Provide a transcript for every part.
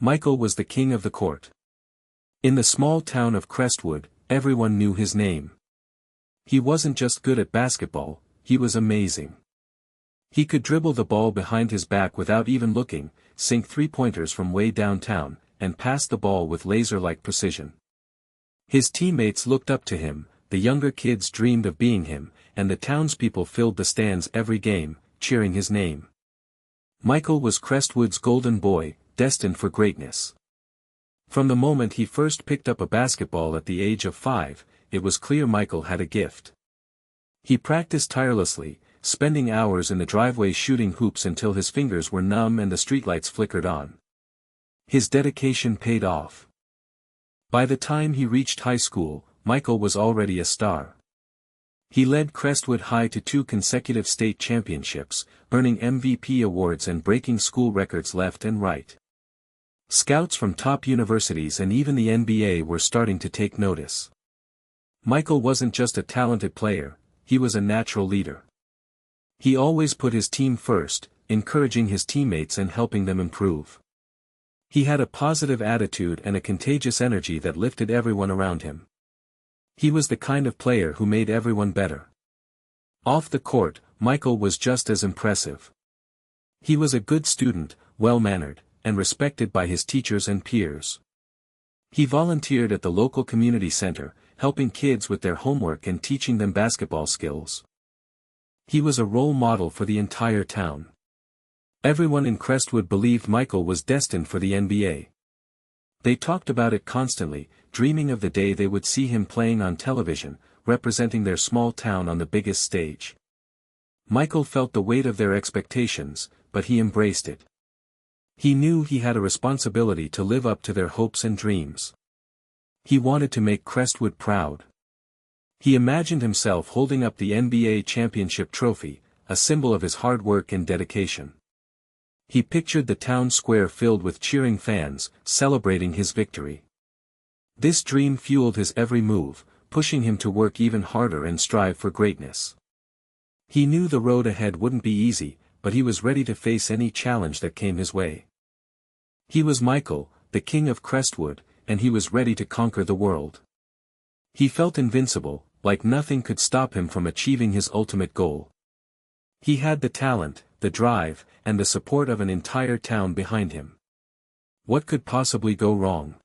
Michael was the king of the court. In the small town of Crestwood, everyone knew his name. He wasn't just good at basketball, he was amazing. He could dribble the ball behind his back without even looking, sink three-pointers from way downtown, and pass the ball with laser-like precision. His teammates looked up to him, the younger kids dreamed of being him, and the townspeople filled the stands every game, cheering his name. Michael was Crestwood's golden boy, destined for greatness. From the moment he first picked up a basketball at the age of 5, it was clear Michael had a gift. He practiced tirelessly, spending hours in the driveway shooting hoops until his fingers were numb and the streetlights flickered on. His dedication paid off. By the time he reached high school, Michael was already a star. He led Crestwood High to 2 consecutive state championships, earning MVP awards and breaking school records left and right. Scouts from top universities and even the NBA were starting to take notice. Michael wasn't just a talented player, he was a natural leader. He always put his team first, encouraging his teammates and helping them improve. He had a positive attitude and a contagious energy that lifted everyone around him. He was the kind of player who made everyone better. Off the court, Michael was just as impressive. He was a good student, well-mannered, and respected by his teachers and peers. He volunteered at the local community center, helping kids with their homework and teaching them basketball skills. He was a role model for the entire town. Everyone in Crestwood believed Michael was destined for the NBA. They talked about it constantly, dreaming of the day they would see him playing on television, representing their small town on the biggest stage. Michael felt the weight of their expectations, but he embraced it. He knew he had a responsibility to live up to their hopes and dreams. He wanted to make Crestwood proud. He imagined himself holding up the NBA championship trophy, a symbol of his hard work and dedication. He pictured the town square filled with cheering fans, celebrating his victory. This dream fueled his every move, pushing him to work even harder and strive for greatness. He knew the road ahead wouldn't be easy, but he was ready to face any challenge that came his way. He was Michael, the king of Crestwood, and he was ready to conquer the world. He felt invincible, like nothing could stop him from achieving his ultimate goal. He had the talent, the drive, and the support of an entire town behind him. What could possibly go wrong?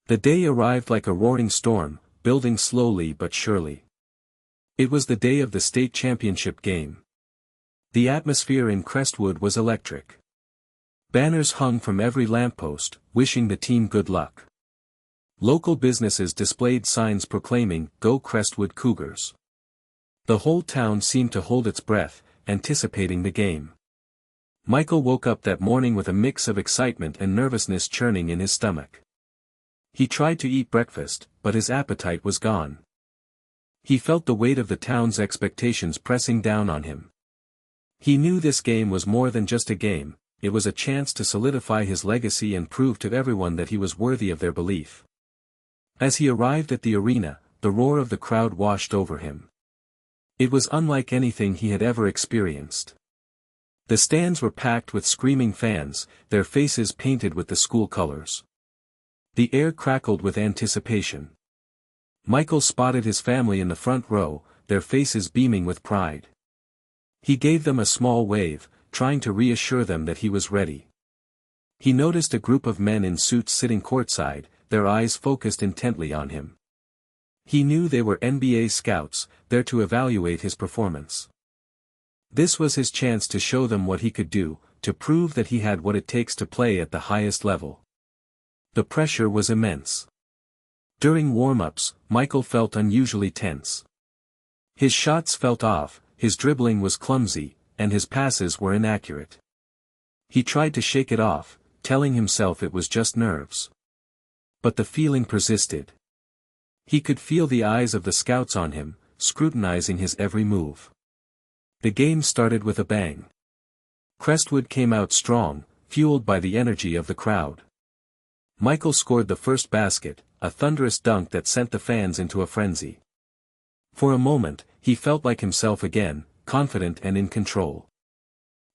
The day arrived like a roaring storm, building slowly but surely. It was the day of the state championship game. The atmosphere in Crestwood was electric. Banners hung from every lamppost, wishing the team good luck. Local businesses displayed signs proclaiming, "Go Crestwood Cougars." The whole town seemed to hold its breath, anticipating the game. Michael woke up that morning with a mix of excitement and nervousness churning in his stomach. He tried to eat breakfast, but his appetite was gone. He felt the weight of the town's expectations pressing down on him. He knew this game was more than just a game, it was a chance to solidify his legacy and prove to everyone that he was worthy of their belief. As he arrived at the arena, the roar of the crowd washed over him. It was unlike anything he had ever experienced. The stands were packed with screaming fans, their faces painted with the school colors. The air crackled with anticipation. Michael spotted his family in the front row, their faces beaming with pride. He gave them a small wave, trying to reassure them that he was ready. He noticed a group of men in suits sitting courtside, their eyes focused intently on him. He knew they were NBA scouts, there to evaluate his performance. This was his chance to show them what he could do, to prove that he had what it takes to play at the highest level. The pressure was immense. During warm-ups, Michael felt unusually tense. His shots felt off, his dribbling was clumsy, and his passes were inaccurate. He tried to shake it off, telling himself it was just nerves. But the feeling persisted. He could feel the eyes of the scouts on him, scrutinizing his every move. The game started with a bang. Crestwood came out strong, fueled by the energy of the crowd. Michael scored the first basket, a thunderous dunk that sent the fans into a frenzy. For a moment, he felt like himself again, confident and in control.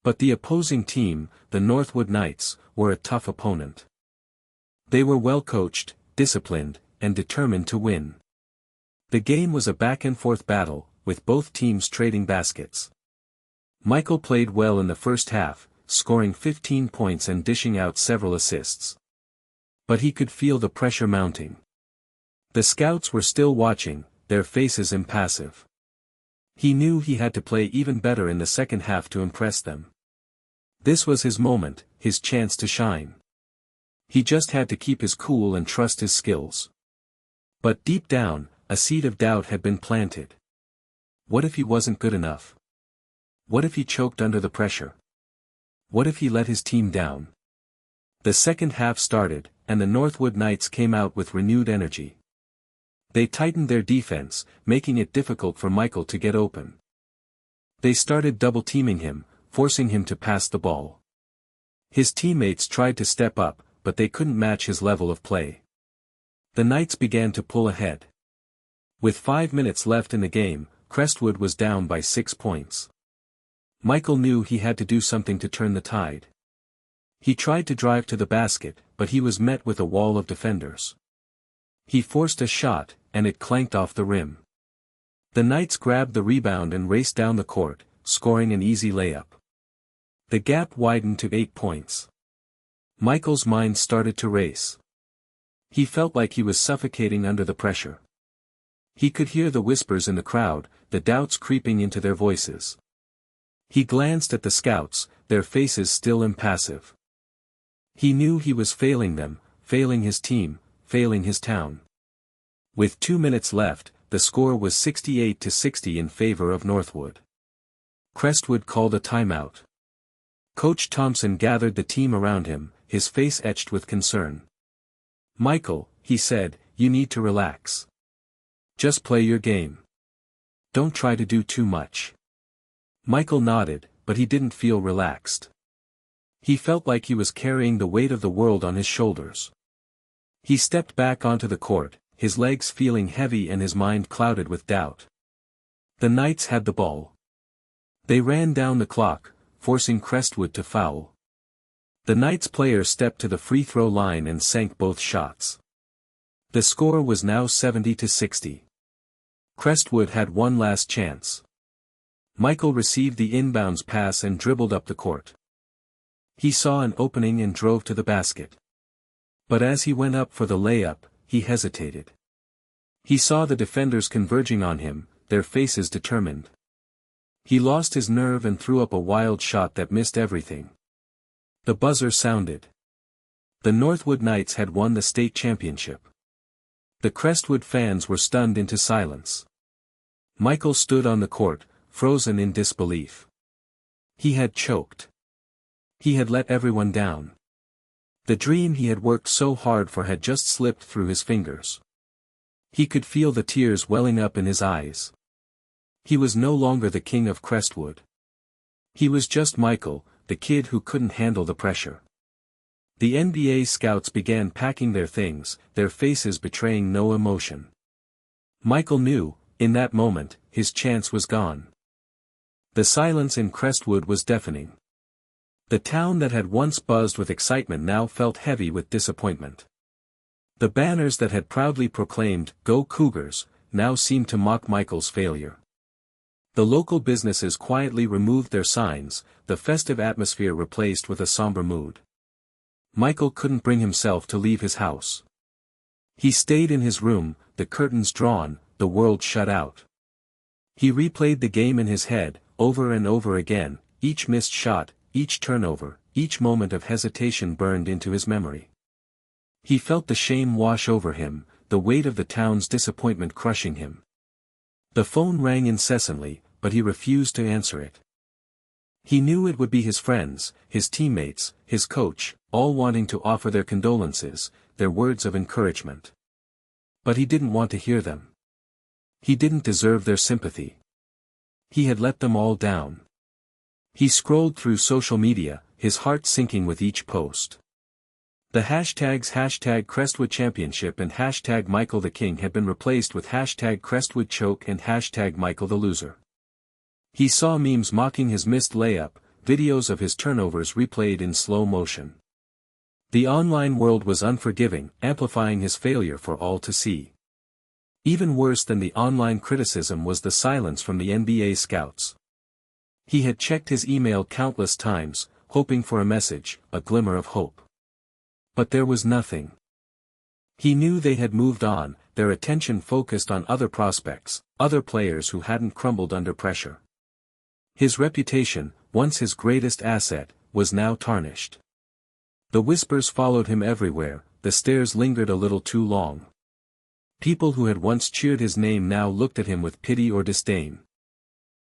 But the opposing team, the Northwood Knights, were a tough opponent. They were well coached, disciplined, and determined to win. The game was a back-and-forth battle, with both teams trading baskets. Michael played well in the first half, scoring 15 points and dishing out several assists. But he could feel the pressure mounting. The scouts were still watching, their faces impassive. He knew he had to play even better in the second half to impress them. This was his moment, his chance to shine. He just had to keep his cool and trust his skills. But deep down, a seed of doubt had been planted. What if he wasn't good enough? What if he choked under the pressure? What if he let his team down? The second half started, and the Northwood Knights came out with renewed energy. They tightened their defense, making it difficult for Michael to get open. They started double-teaming him, forcing him to pass the ball. His teammates tried to step up, but they couldn't match his level of play. The Knights began to pull ahead. With 5 minutes left in the game, Crestwood was down by 6 points. Michael knew he had to do something to turn the tide. He tried to drive to the basket, but he was met with a wall of defenders. He forced a shot, and it clanked off the rim. The Knights grabbed the rebound and raced down the court, scoring an easy layup. The gap widened to 8 points. Michael's mind started to race. He felt like he was suffocating under the pressure. He could hear the whispers in the crowd, the doubts creeping into their voices. He glanced at the scouts, their faces still impassive. He knew he was failing them, failing his team, failing his town. With 2 minutes left, the score was 68-60 in favor of Northwood. Crestwood called a timeout. Coach Thompson gathered the team around him, his face etched with concern. "Michael," he said, "you need to relax. Just play your game. Don't try to do too much." Michael nodded, but he didn't feel relaxed. He felt like he was carrying the weight of the world on his shoulders. He stepped back onto the court, his legs feeling heavy and his mind clouded with doubt. The Knights had the ball. They ran down the clock, forcing Crestwood to foul. The Knights player stepped to the free throw line and sank both shots. The score was now 70-60. Crestwood had one last chance. Michael received the inbounds pass and dribbled up the court. He saw an opening and drove to the basket. But as he went up for the layup, he hesitated. He saw the defenders converging on him, their faces determined. He lost his nerve and threw up a wild shot that missed everything. The buzzer sounded. The Northwood Knights had won the state championship. The Crestwood fans were stunned into silence. Michael stood on the court, frozen in disbelief. He had choked. He had let everyone down. The dream he had worked so hard for had just slipped through his fingers. He could feel the tears welling up in his eyes. He was no longer the king of Crestwood. He was just Michael, the kid who couldn't handle the pressure. The NBA scouts began packing their things, their faces betraying no emotion. Michael knew, in that moment, his chance was gone. The silence in Crestwood was deafening. The town that had once buzzed with excitement now felt heavy with disappointment. The banners that had proudly proclaimed, "Go Cougars," now seemed to mock Michael's failure. The local businesses quietly removed their signs, the festive atmosphere replaced with a somber mood. Michael couldn't bring himself to leave his house. He stayed in his room, the curtains drawn, the world shut out. He replayed the game in his head, over and over again, each missed shot, each turnover, each moment of hesitation burned into his memory. He felt the shame wash over him, the weight of the town's disappointment crushing him. The phone rang incessantly, but he refused to answer it. He knew it would be his friends, his teammates, his coach, all wanting to offer their condolences, their words of encouragement. But he didn't want to hear them. He didn't deserve their sympathy. He had let them all down. He scrolled through social media, his heart sinking with each post. The hashtags #Crestwood Championship and #Michael the King had been replaced with #Crestwood Choke and #Michael the Loser. He saw memes mocking his missed layup, videos of his turnovers replayed in slow motion. The online world was unforgiving, amplifying his failure for all to see. Even worse than the online criticism was the silence from the NBA scouts. He had checked his email countless times, hoping for a message, a glimmer of hope. But there was nothing. He knew they had moved on, their attention focused on other prospects, other players who hadn't crumbled under pressure. His reputation, once his greatest asset, was now tarnished. The whispers followed him everywhere, the stares lingered a little too long. People who had once cheered his name now looked at him with pity or disdain.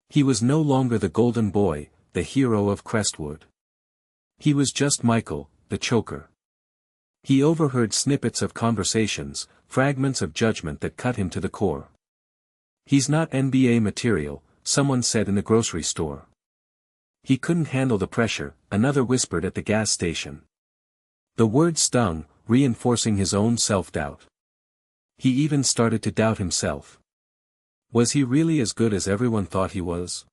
He was no longer the golden boy, the hero of Crestwood. He was just Michael, the choker. He overheard snippets of conversations, fragments of judgment that cut him to the core. "He's not NBA material," someone said in the grocery store. "He couldn't handle the pressure," another whispered at the gas station. The word stung, reinforcing his own self-doubt. He even started to doubt himself. Was he really as good as everyone thought he was?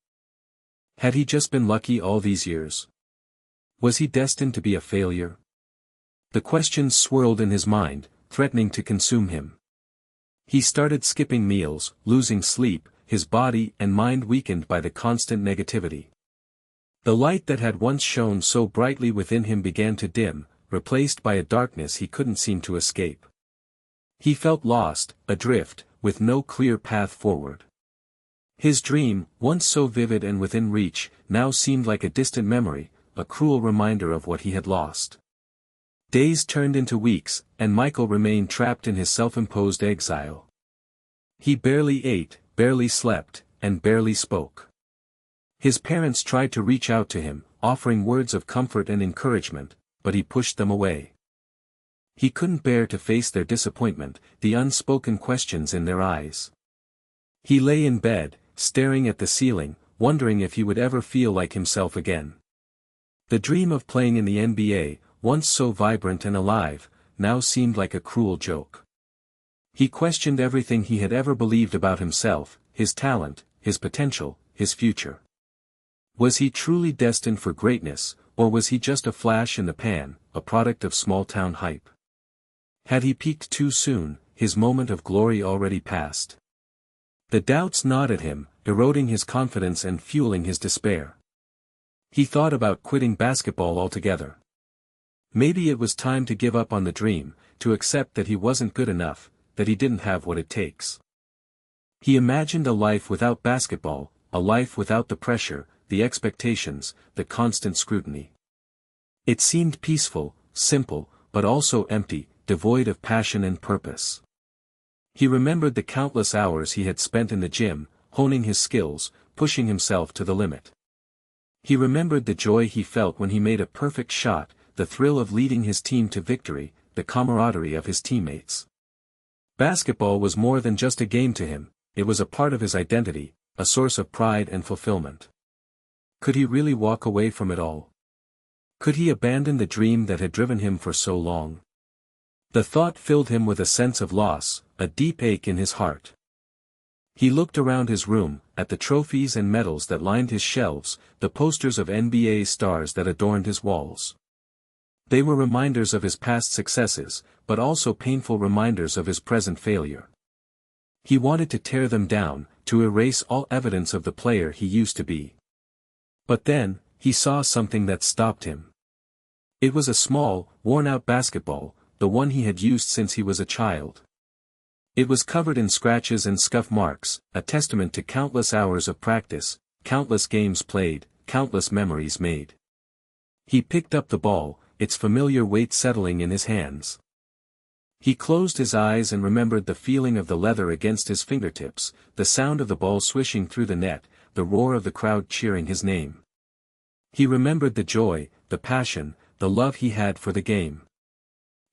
Had he just been lucky all these years? Was he destined to be a failure? The questions swirled in his mind, threatening to consume him. He started skipping meals, losing sleep, his body and mind weakened by the constant negativity. The light that had once shone so brightly within him began to dim, replaced by a darkness he couldn't seem to escape. He felt lost, adrift, with no clear path forward. His dream, once so vivid and within reach, now seemed like a distant memory, a cruel reminder of what he had lost. Days turned into weeks, and Michael remained trapped in his self-imposed exile. He barely ate, barely slept, and barely spoke. His parents tried to reach out to him, offering words of comfort and encouragement, but he pushed them away. He couldn't bear to face their disappointment, the unspoken questions in their eyes. He lay in bed, staring at the ceiling, wondering if he would ever feel like himself again. The dream of playing in the NBA, once so vibrant and alive, now seemed like a cruel joke. He questioned everything he had ever believed about himself, his talent, his potential, his future. Was he truly destined for greatness, or was he just a flash in the pan, a product of small-town hype? Had he peaked too soon, his moment of glory already passed? The doubts gnawed at him, eroding his confidence and fueling his despair. He thought about quitting basketball altogether. Maybe it was time to give up on the dream, to accept that he wasn't good enough, that he didn't have what it takes. He imagined a life without basketball, a life without the pressure, the expectations, the constant scrutiny. It seemed peaceful, simple, but also empty, devoid of passion and purpose. He remembered the countless hours he had spent in the gym, honing his skills, pushing himself to the limit. He remembered the joy he felt when he made a perfect shot, the thrill of leading his team to victory, the camaraderie of his teammates. Basketball was more than just a game to him, it was a part of his identity, a source of pride and fulfillment. Could he really walk away from it all? Could he abandon the dream that had driven him for so long? The thought filled him with a sense of loss, a deep ache in his heart. He looked around his room, at the trophies and medals that lined his shelves, the posters of NBA stars that adorned his walls. They were reminders of his past successes, but also painful reminders of his present failure. He wanted to tear them down, to erase all evidence of the player he used to be. But then, he saw something that stopped him. It was a small, worn-out basketball, the one he had used since he was a child. It was covered in scratches and scuff marks, a testament to countless hours of practice, countless games played, countless memories made. He picked up the ball, its familiar weight settling in his hands. He closed his eyes and remembered the feeling of the leather against his fingertips, the sound of the ball swishing through the net, the roar of the crowd cheering his name. He remembered the joy, the passion, the love he had for the game.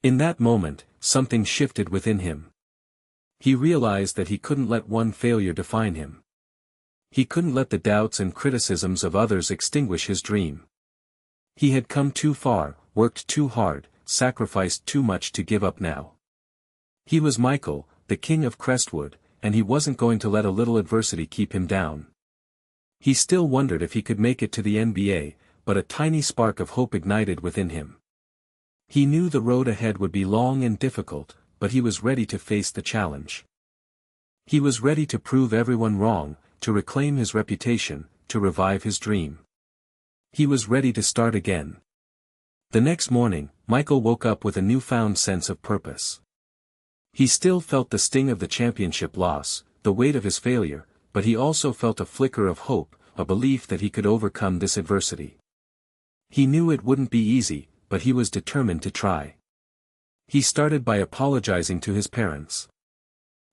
In that moment, something shifted within him. He realized that he couldn't let one failure define him. He couldn't let the doubts and criticisms of others extinguish his dream. He had come too far, worked too hard, sacrificed too much to give up now. He was Michael, the king of Crestwood, and he wasn't going to let a little adversity keep him down. He still wondered if he could make it to the NBA, but a tiny spark of hope ignited within him. He knew the road ahead would be long and difficult, but he was ready to face the challenge. He was ready to prove everyone wrong, to reclaim his reputation, to revive his dream. He was ready to start again. The next morning, Michael woke up with a newfound sense of purpose. He still felt the sting of the championship loss, the weight of his failure, but he also felt a flicker of hope, a belief that he could overcome this adversity. He knew it wouldn't be easy, but he was determined to try. He started by apologizing to his parents.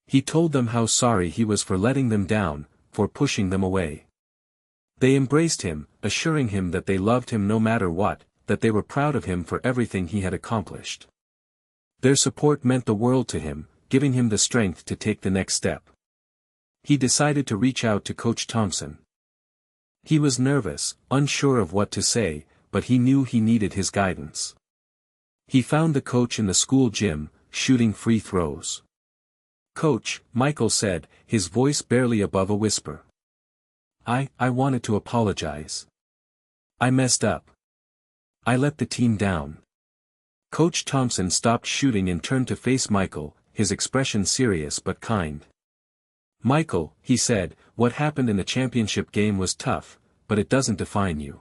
He told them how sorry he was for letting them down, for pushing them away. They embraced him, assuring him that they loved him no matter what, that they were proud of him for everything he had accomplished. Their support meant the world to him, giving him the strength to take the next step. He decided to reach out to Coach Thompson. He was nervous, unsure of what to say, but he knew he needed his guidance. He found the coach in the school gym, shooting free throws. "Coach," Michael said, his voice barely above a whisper. I wanted to apologize. I messed up. I let the team down." Coach Thompson stopped shooting and turned to face Michael, his expression serious but kind. "Michael," he said, "what happened in the championship game was tough, but it doesn't define you.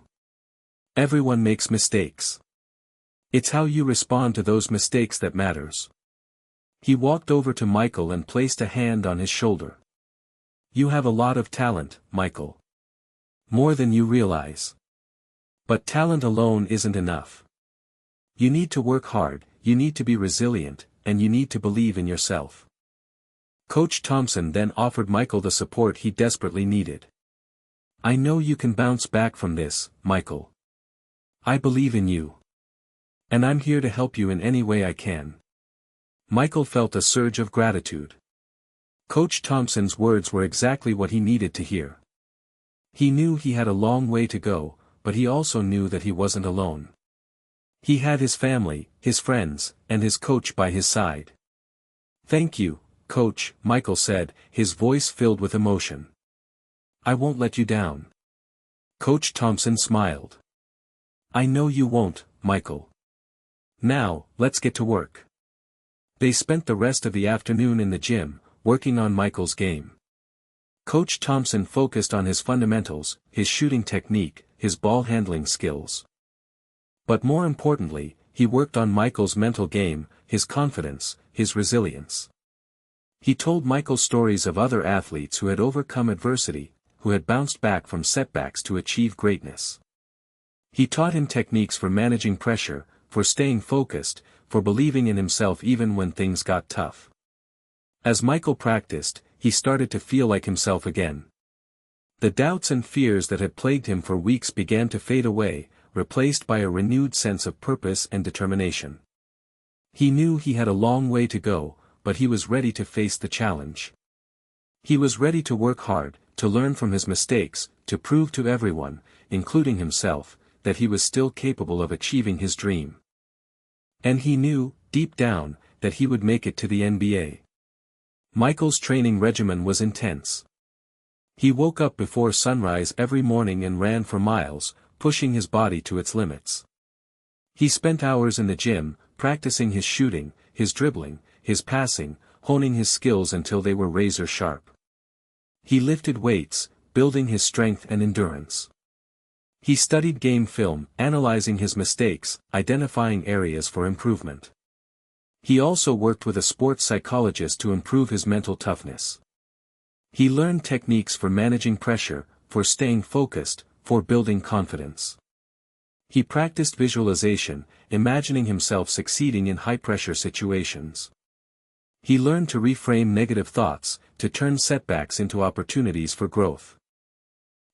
Everyone makes mistakes. It's how you respond to those mistakes that matters." He walked over to Michael and placed a hand on his shoulder. "You have a lot of talent, Michael. More than you realize. But talent alone isn't enough. You need to work hard, you need to be resilient, and you need to believe in yourself." Coach Thompson then offered Michael the support he desperately needed. "I know you can bounce back from this, Michael. I believe in you. And I'm here to help you in any way I can." Michael felt a surge of gratitude. Coach Thompson's words were exactly what he needed to hear. He knew he had a long way to go, but he also knew that he wasn't alone. He had his family, his friends, and his coach by his side. "Thank you, Coach," Michael said, his voice filled with emotion. "I won't let you down." Coach Thompson smiled. "I know you won't, Michael. Now, let's get to work." They spent the rest of the afternoon in the gym, working on Michael's game. Coach Thompson focused on his fundamentals, his shooting technique, his ball handling skills. But more importantly, he worked on Michael's mental game, his confidence, his resilience. He told Michael stories of other athletes who had overcome adversity, who had bounced back from setbacks to achieve greatness. He taught him techniques for managing pressure, for staying focused, for believing in himself even when things got tough. As Michael practiced, he started to feel like himself again. The doubts and fears that had plagued him for weeks began to fade away, replaced by a renewed sense of purpose and determination. He knew he had a long way to go, but he was ready to face the challenge. He was ready to work hard, to learn from his mistakes, to prove to everyone, including himself, that he was still capable of achieving his dream. And he knew, deep down, that he would make it to the NBA. Michael's training regimen was intense. He woke up before sunrise every morning and ran for miles, pushing his body to its limits. He spent hours in the gym, practicing his shooting, his dribbling, his passing, honing his skills until they were razor sharp. He lifted weights, building his strength and endurance. He studied game film, analyzing his mistakes, identifying areas for improvement. He also worked with a sports psychologist to improve his mental toughness. He learned techniques for managing pressure, for staying focused, for building confidence. He practiced visualization, imagining himself succeeding in high-pressure situations. He learned to reframe negative thoughts, to turn setbacks into opportunities for growth.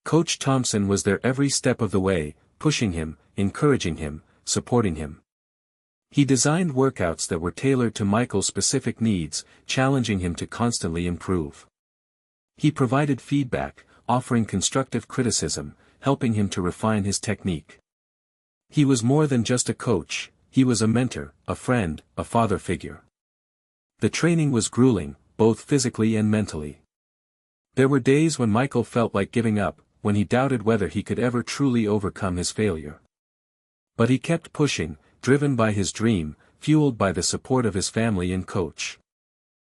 Coach Thompson was there every step of the way, pushing him, encouraging him, supporting him. He designed workouts that were tailored to Michael's specific needs, challenging him to constantly improve. He provided feedback, offering constructive criticism, helping him to refine his technique. He was more than just a coach, he was a mentor, a friend, a father figure. The training was grueling, both physically and mentally. There were days when Michael felt like giving up, when he doubted whether he could ever truly overcome his failure. But he kept pushing, driven by his dream, fueled by the support of his family and coach.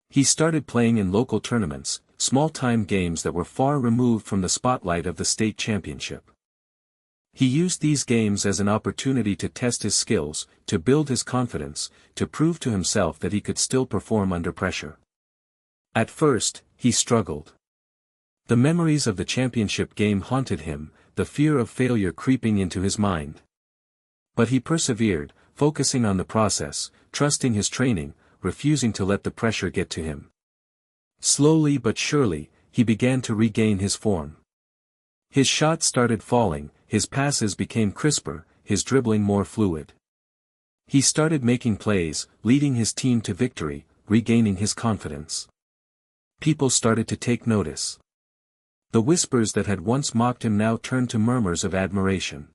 He started playing in local tournaments, small-time games that were far removed from the spotlight of the state championship. He used these games as an opportunity to test his skills, to build his confidence, to prove to himself that he could still perform under pressure. At first, he struggled. The memories of the championship game haunted him, the fear of failure creeping into his mind. But he persevered, focusing on the process, trusting his training, refusing to let the pressure get to him. Slowly but surely, he began to regain his form. His shots started falling, his passes became crisper, his dribbling more fluid. He started making plays, leading his team to victory, regaining his confidence. People started to take notice. The whispers that had once mocked him now turned to murmurs of admiration.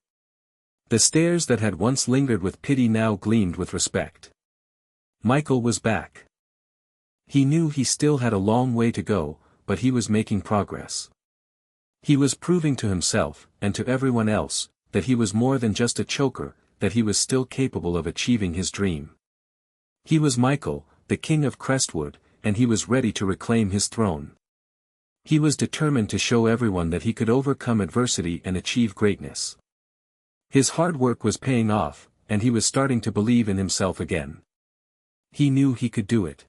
The stares that had once lingered with pity now gleamed with respect. Michael was back. He knew he still had a long way to go, but he was making progress. He was proving to himself, and to everyone else, that he was more than just a choker, that he was still capable of achieving his dream. He was Michael, the king of Crestwood, and he was ready to reclaim his throne. He was determined to show everyone that he could overcome adversity and achieve greatness. His hard work was paying off, and he was starting to believe in himself again. He knew he could do it.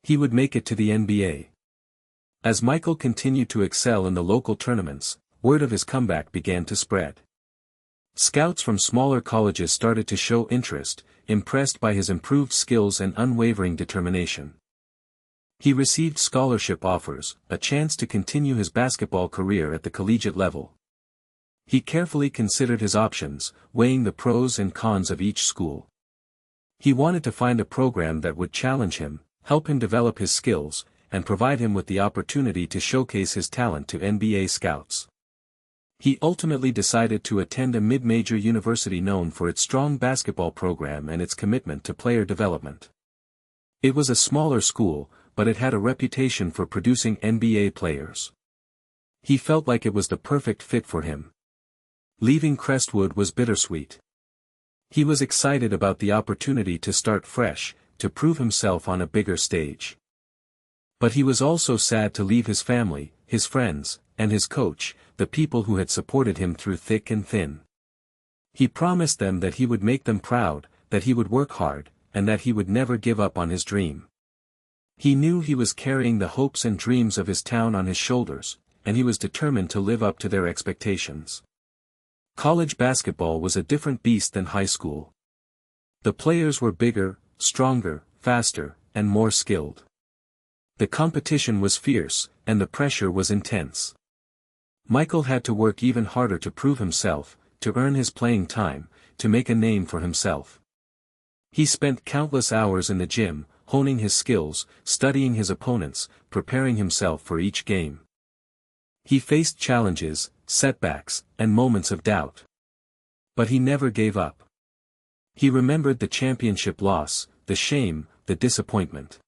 He would make it to the NBA. As Michael continued to excel in the local tournaments, word of his comeback began to spread. Scouts from smaller colleges started to show interest, impressed by his improved skills and unwavering determination. He received scholarship offers, a chance to continue his basketball career at the collegiate level. He carefully considered his options, weighing the pros and cons of each school. He wanted to find a program that would challenge him, help him develop his skills, and provide him with the opportunity to showcase his talent to NBA scouts. He ultimately decided to attend a mid-major university known for its strong basketball program and its commitment to player development. It was a smaller school, but it had a reputation for producing NBA players. He felt like it was the perfect fit for him. Leaving Crestwood was bittersweet. He was excited about the opportunity to start fresh, to prove himself on a bigger stage. But he was also sad to leave his family, his friends, and his coach, the people who had supported him through thick and thin. He promised them that he would make them proud, that he would work hard, and that he would never give up on his dream. He knew he was carrying the hopes and dreams of his town on his shoulders, and he was determined to live up to their expectations. College basketball was a different beast than high school. The players were bigger, stronger, faster, and more skilled. The competition was fierce, and the pressure was intense. Michael had to work even harder to prove himself, to earn his playing time, to make a name for himself. He spent countless hours in the gym, honing his skills, studying his opponents, preparing himself for each game. He faced challenges, setbacks, and moments of doubt. But he never gave up. He remembered the championship loss, the shame, the disappointment.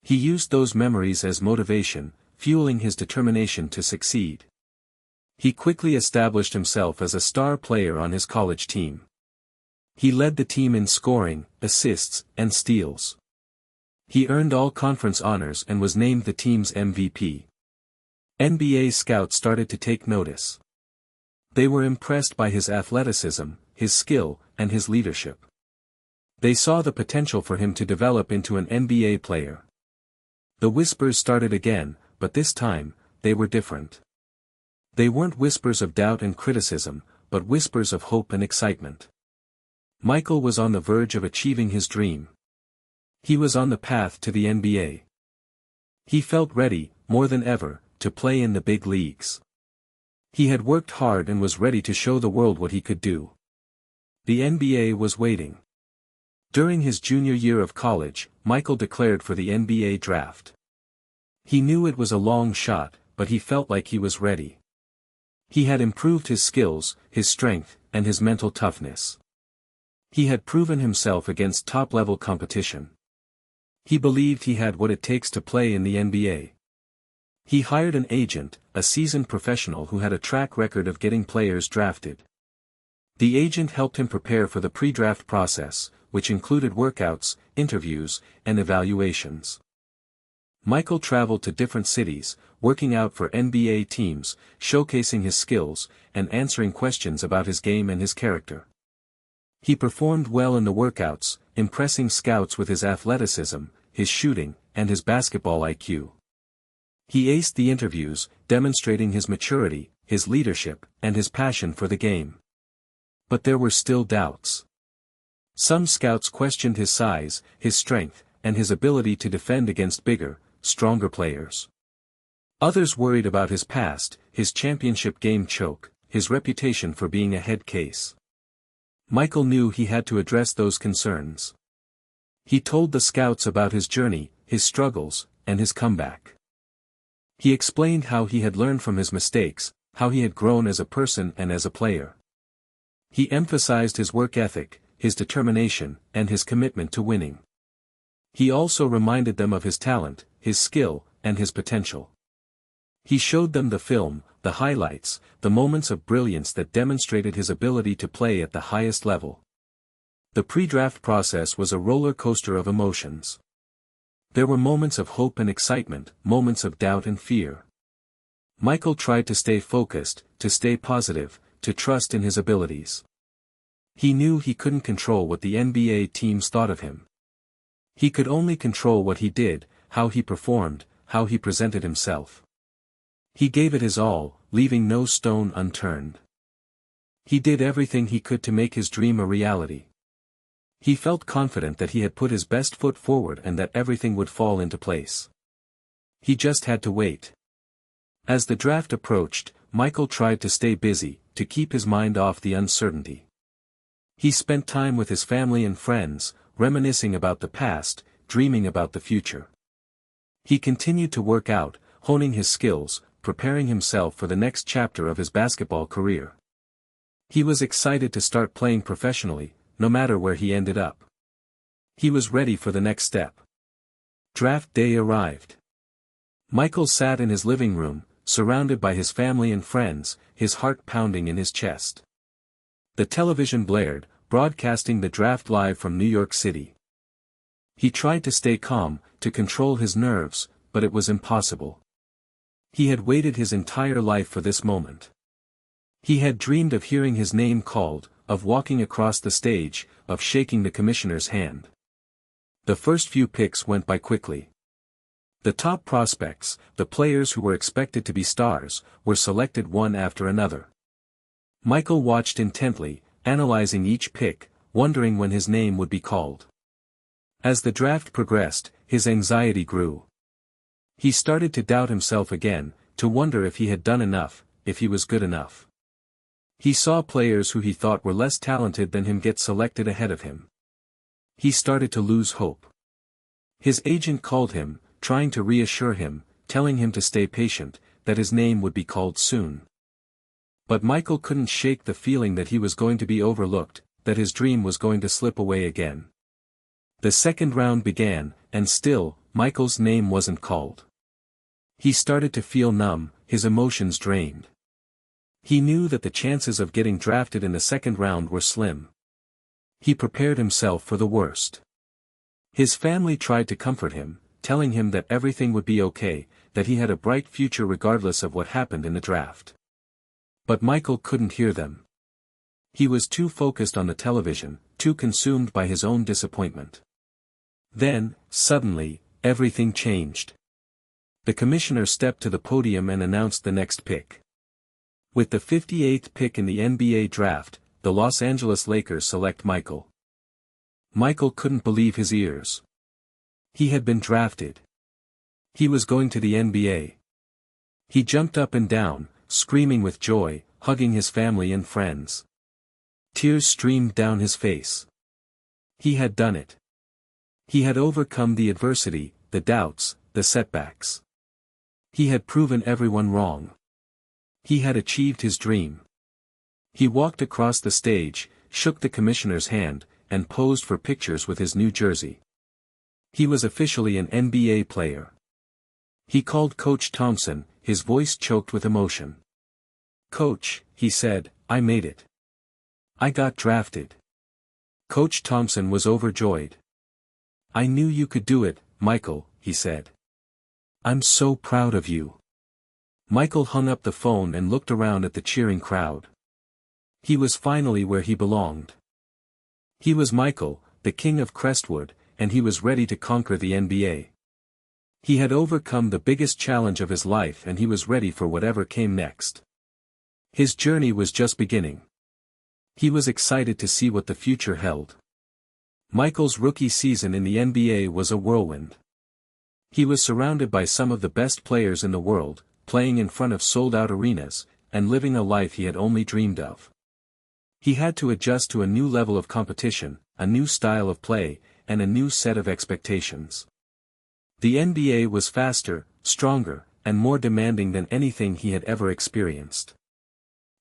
He used those memories as motivation, fueling his determination to succeed. He quickly established himself as a star player on his college team. He led the team in scoring, assists, and steals. He earned all conference honors and was named the team's MVP. NBA scouts started to take notice. They were impressed by his athleticism, his skill, and his leadership. They saw the potential for him to develop into an NBA player. The whispers started again, but this time, they were different. They weren't whispers of doubt and criticism, but whispers of hope and excitement. Michael was on the verge of achieving his dream. He was on the path to the NBA. He felt ready, more than ever, to play in the big leagues. He had worked hard and was ready to show the world what he could do. The NBA was waiting. During his junior year of college, Michael declared for the NBA draft. He knew it was a long shot, but he felt like he was ready. He had improved his skills, his strength, and his mental toughness. He had proven himself against top-level competition. He believed he had what it takes to play in the NBA. He hired an agent, a seasoned professional who had a track record of getting players drafted. The agent helped him prepare for the pre-draft process, which included workouts, interviews, and evaluations. Michael traveled to different cities, working out for NBA teams, showcasing his skills, and answering questions about his game and his character. He performed well in the workouts, impressing scouts with his athleticism, his shooting, and his basketball IQ. He aced the interviews, demonstrating his maturity, his leadership, and his passion for the game. But there were still doubts. Some scouts questioned his size, his strength, and his ability to defend against bigger, stronger players. Others worried about his past, his championship game choke, his reputation for being a head case. Michael knew he had to address those concerns. He told the scouts about his journey, his struggles, and his comeback. He explained how he had learned from his mistakes, how he had grown as a person and as a player. He emphasized his work ethic, his determination, and his commitment to winning. He also reminded them of his talent, his skill, and his potential. He showed them the film, the highlights, the moments of brilliance that demonstrated his ability to play at the highest level. The pre-draft process was a roller coaster of emotions. There were moments of hope and excitement, moments of doubt and fear. Michael tried to stay focused, to stay positive, to trust in his abilities. He knew he couldn't control what the NBA teams thought of him. He could only control what he did, how he performed, how he presented himself. He gave it his all, leaving no stone unturned. He did everything he could to make his dream a reality. He felt confident that he had put his best foot forward and that everything would fall into place. He just had to wait. As the draft approached, Michael tried to stay busy, to keep his mind off the uncertainty. He spent time with his family and friends, reminiscing about the past, dreaming about the future. He continued to work out, honing his skills, preparing himself for the next chapter of his basketball career. He was excited to start playing professionally, no matter where he ended up. He was ready for the next step. Draft day arrived. Michael sat in his living room, surrounded by his family and friends, his heart pounding in his chest. The television blared, broadcasting the draft live from New York City. He tried to stay calm, to control his nerves, but it was impossible. He had waited his entire life for this moment. He had dreamed of hearing his name called, of walking across the stage, of shaking the commissioner's hand. The first few picks went by quickly. The top prospects, the players who were expected to be stars, were selected one after another. Michael watched intently, analyzing each pick, wondering when his name would be called. As the draft progressed, his anxiety grew. He started to doubt himself again, to wonder if he had done enough, if he was good enough. He saw players who he thought were less talented than him get selected ahead of him. He started to lose hope. His agent called him, trying to reassure him, telling him to stay patient, that his name would be called soon. But Michael couldn't shake the feeling that he was going to be overlooked, that his dream was going to slip away again. The second round began, and still, Michael's name wasn't called. He started to feel numb, his emotions drained. He knew that the chances of getting drafted in the second round were slim. He prepared himself for the worst. His family tried to comfort him, telling him that everything would be okay, that he had a bright future regardless of what happened in the draft. But Michael couldn't hear them. He was too focused on the television, too consumed by his own disappointment. Then, suddenly, everything changed. The commissioner stepped to the podium and announced the next pick. With the 58th pick in the NBA draft, the Los Angeles Lakers select Michael. Michael couldn't believe his ears. He had been drafted. He was going to the NBA. He jumped up and down, screaming with joy, hugging his family and friends. Tears streamed down his face. He had done it. He had overcome the adversity, the doubts, the setbacks. He had proven everyone wrong. He had achieved his dream. He walked across the stage, shook the commissioner's hand, and posed for pictures with his new jersey. He was officially an NBA player. He called Coach Thompson, his voice choked with emotion. "Coach," he said, "I made it. I got drafted. Coach Thompson was overjoyed. I knew you could do it, Michael, he said. I'm so proud of you. Michael hung up the phone and looked around at the cheering crowd. He was finally where he belonged. He was Michael, the king of Crestwood, and he was ready to conquer the NBA. He had overcome the biggest challenge of his life and he was ready for whatever came next. His journey was just beginning. He was excited to see what the future held. Michael's rookie season in the NBA was a whirlwind. He was surrounded by some of the best players in the world, playing in front of sold-out arenas, and living a life he had only dreamed of. He had to adjust to a new level of competition, a new style of play, and a new set of expectations. The NBA was faster, stronger, and more demanding than anything he had ever experienced.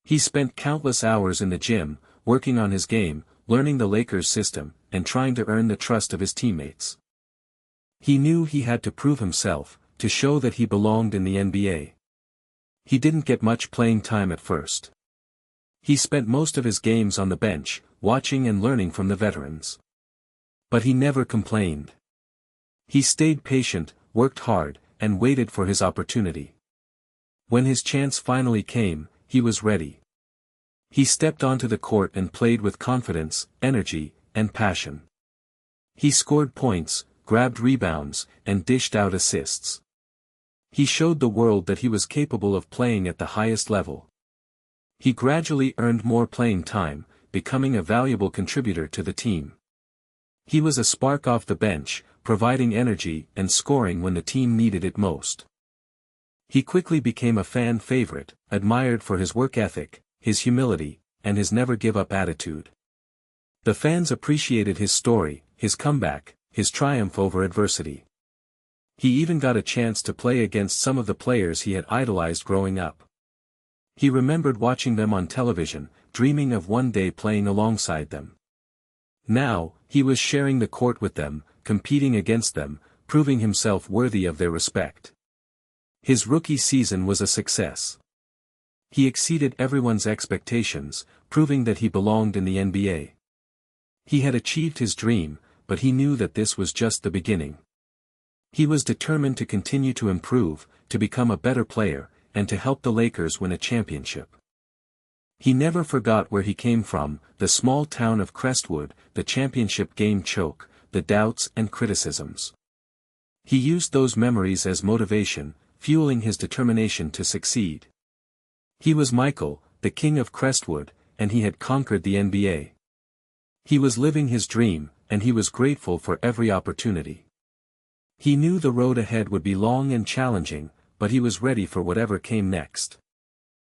He spent countless hours in the gym, working on his game, learning the Lakers system, and trying to earn the trust of his teammates. He knew he had to prove himself, to show that he belonged in the NBA. He didn't get much playing time at first. He spent most of his games on the bench, watching and learning from the veterans. But he never complained. He stayed patient, worked hard, and waited for his opportunity. When his chance finally came, he was ready. He stepped onto the court and played with confidence, energy, and passion. He scored points, grabbed rebounds, and dished out assists. He showed the world that he was capable of playing at the highest level. He gradually earned more playing time, becoming a valuable contributor to the team. He was a spark off the bench, providing energy and scoring when the team needed it most. He quickly became a fan favorite, admired for his work ethic, his humility, and his never-give-up attitude. The fans appreciated his story, his comeback, his triumph over adversity. He even got a chance to play against some of the players he had idolized growing up. He remembered watching them on television, dreaming of one day playing alongside them. Now, he was sharing the court with them, competing against them, proving himself worthy of their respect. His rookie season was a success. He exceeded everyone's expectations, proving that he belonged in the NBA. He had achieved his dream, but he knew that this was just the beginning. He was determined to continue to improve, to become a better player, and to help the Lakers win a championship. He never forgot where he came from, the small town of Crestwood, the championship game choke, the doubts and criticisms. He used those memories as motivation, fueling his determination to succeed. He was Michael, the king of Crestwood, and he had conquered the NBA. He was living his dream, and he was grateful for every opportunity. He knew the road ahead would be long and challenging, but he was ready for whatever came next.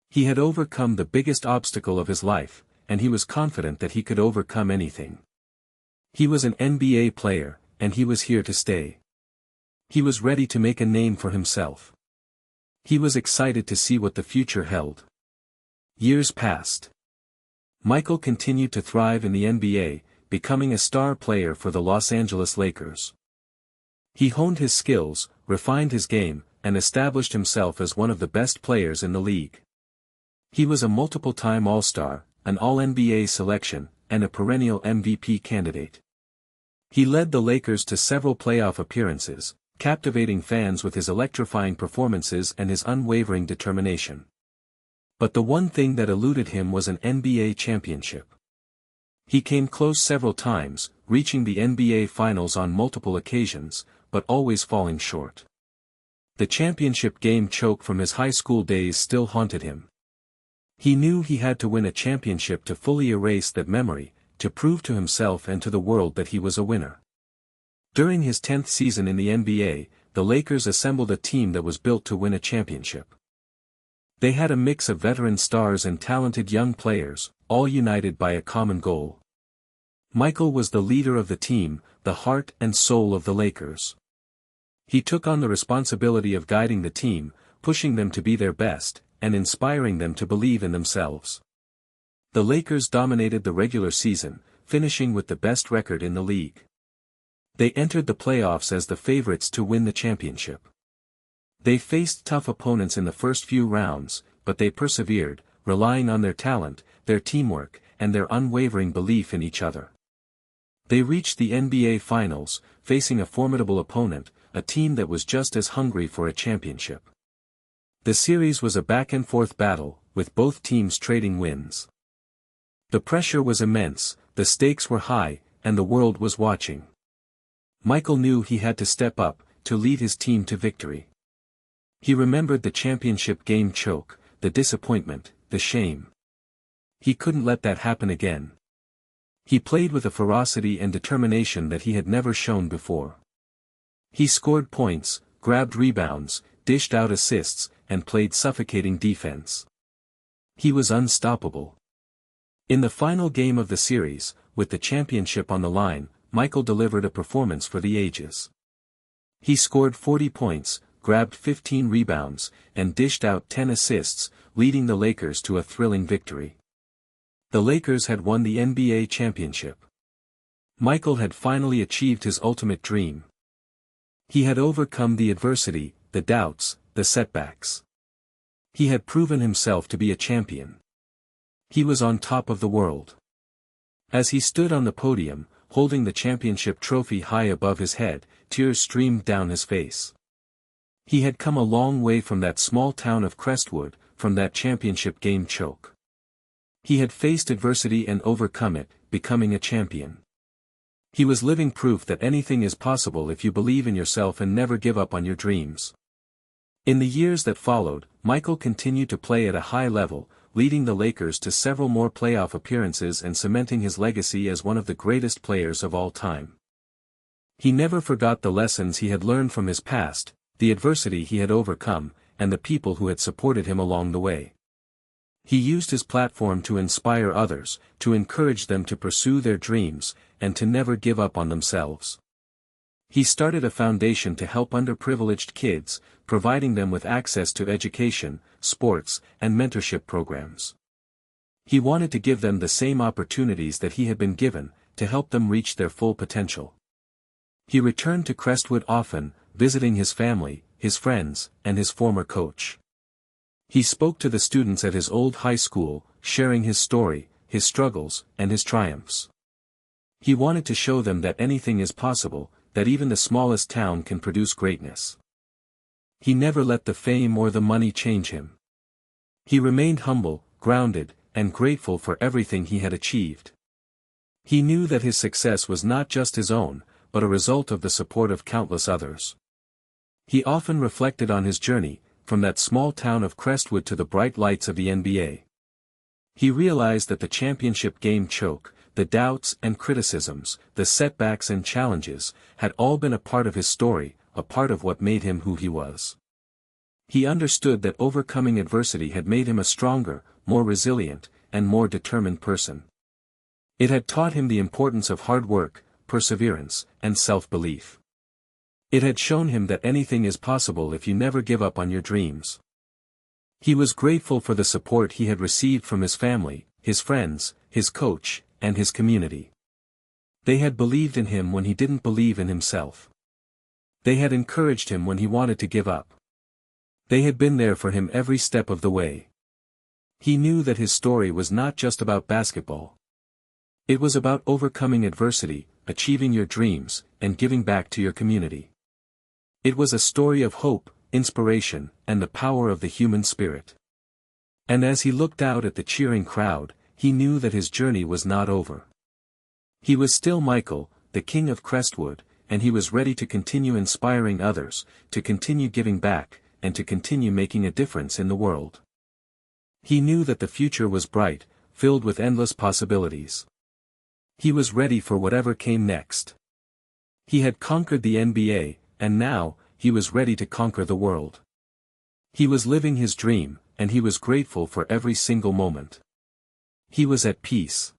He had overcome the biggest obstacle of his life, and he was confident that he could overcome anything. He was an NBA player, and he was here to stay. He was ready to make a name for himself. He was excited to see what the future held. Years passed. Michael continued to thrive in the NBA, becoming a star player for the Los Angeles Lakers. He honed his skills, refined his game, and established himself as one of the best players in the league. He was a multiple-time All-Star, an All-NBA selection, and a perennial MVP candidate. He led the Lakers to several playoff appearances, captivating fans with his electrifying performances and his unwavering determination. But the one thing that eluded him was an NBA championship. He came close several times, reaching the NBA Finals on multiple occasions, but always falling short. The championship game choke from his high school days still haunted him. He knew he had to win a championship to fully erase that memory, to prove to himself and to the world that he was a winner. During his 10th season in the NBA, the Lakers assembled a team that was built to win a championship. They had a mix of veteran stars and talented young players, all united by a common goal. Michael was the leader of the team, the heart and soul of the Lakers. He took on the responsibility of guiding the team, pushing them to be their best, and inspiring them to believe in themselves. The Lakers dominated the regular season, finishing with the best record in the league. They entered the playoffs as the favorites to win the championship. They faced tough opponents in the first few rounds, but they persevered, relying on their talent, their teamwork, and their unwavering belief in each other. They reached the NBA Finals, facing a formidable opponent, a team that was just as hungry for a championship. The series was a back-and-forth battle, with both teams trading wins. The pressure was immense, the stakes were high, and the world was watching. Michael knew he had to step up, to lead his team to victory. He remembered the championship game choke, the disappointment, the shame. He couldn't let that happen again. He played with a ferocity and determination that he had never shown before. He scored points, grabbed rebounds, dished out assists, and played suffocating defense. He was unstoppable. In the final game of the series, with the championship on the line, Michael delivered a performance for the ages. He scored 40 points, grabbed 15 rebounds, and dished out 10 assists, leading the Lakers to a thrilling victory. The Lakers had won the NBA championship. Michael had finally achieved his ultimate dream. He had overcome the adversity, the doubts, the setbacks. He had proven himself to be a champion. He was on top of the world. As he stood on the podium, holding the championship trophy high above his head, tears streamed down his face. He had come a long way from that small town of Crestwood, from that championship game choke. He had faced adversity and overcome it, becoming a champion. He was living proof that anything is possible if you believe in yourself and never give up on your dreams. In the years that followed, Michael continued to play at a high level, leading the Lakers to several more playoff appearances and cementing his legacy as one of the greatest players of all time. He never forgot the lessons he had learned from his past, the adversity he had overcome, and the people who had supported him along the way. He used his platform to inspire others, to encourage them to pursue their dreams, and to never give up on themselves. He started a foundation to help underprivileged kids, providing them with access to education, sports, and mentorship programs. He wanted to give them the same opportunities that he had been given, to help them reach their full potential. He returned to Crestwood often, visiting his family, his friends, and his former coach. He spoke to the students at his old high school, sharing his story, his struggles, and his triumphs. He wanted to show them that anything is possible, that even the smallest town can produce greatness. He never let the fame or the money change him. He remained humble, grounded, and grateful for everything he had achieved. He knew that his success was not just his own, but a result of the support of countless others. He often reflected on his journey, from that small town of Crestwood to the bright lights of the NBA. He realized that the championship game choke, the doubts and criticisms, the setbacks and challenges, had all been a part of his story, a part of what made him who he was. He understood that overcoming adversity had made him a stronger, more resilient, and more determined person. It had taught him the importance of hard work, perseverance, and self-belief. It had shown him that anything is possible if you never give up on your dreams. He was grateful for the support he had received from his family, his friends, his coach, and his community. They had believed in him when he didn't believe in himself. They had encouraged him when he wanted to give up. They had been there for him every step of the way. He knew that his story was not just about basketball. It was about overcoming adversity, achieving your dreams, and giving back to your community. It was a story of hope, inspiration, and the power of the human spirit. And as he looked out at the cheering crowd, he knew that his journey was not over. He was still Michael, the king of Crestwood, and he was ready to continue inspiring others, to continue giving back, and to continue making a difference in the world. He knew that the future was bright, filled with endless possibilities. He was ready for whatever came next. He had conquered the NBA, and now, he was ready to conquer the world. He was living his dream, and he was grateful for every single moment. He was at peace.